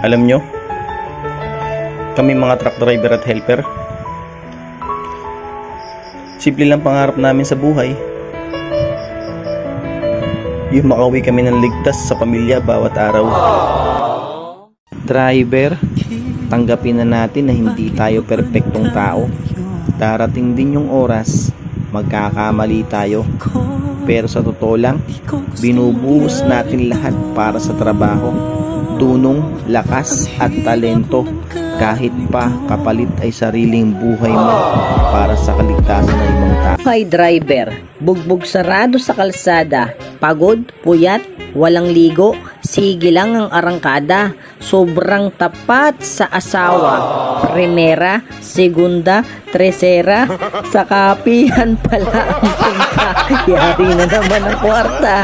Alam nyo, kami mga truck driver at helper, simple lang pangarap namin sa buhay, yung makauwi kami ng ligtas sa pamilya bawat araw. Driver, tanggapin na natin na hindi tayo perpektong tao. Darating din yung oras, magkakamali tayo. Pero sa totoo lang, binubuhos natin lahat para sa trabaho, tunong, lakas at talento. Kahit pa kapalit ay sariling buhay mo para sa kaligtasan ng ibang tao. Hi driver, bugbog sarado sa kalsada, pagod, puyat, walang ligo, sige lang ang arangkada, sobrang tapat sa asawa, primera, segunda, tresera, sa kapihan pala ang punta, yari na naman ang kwarta.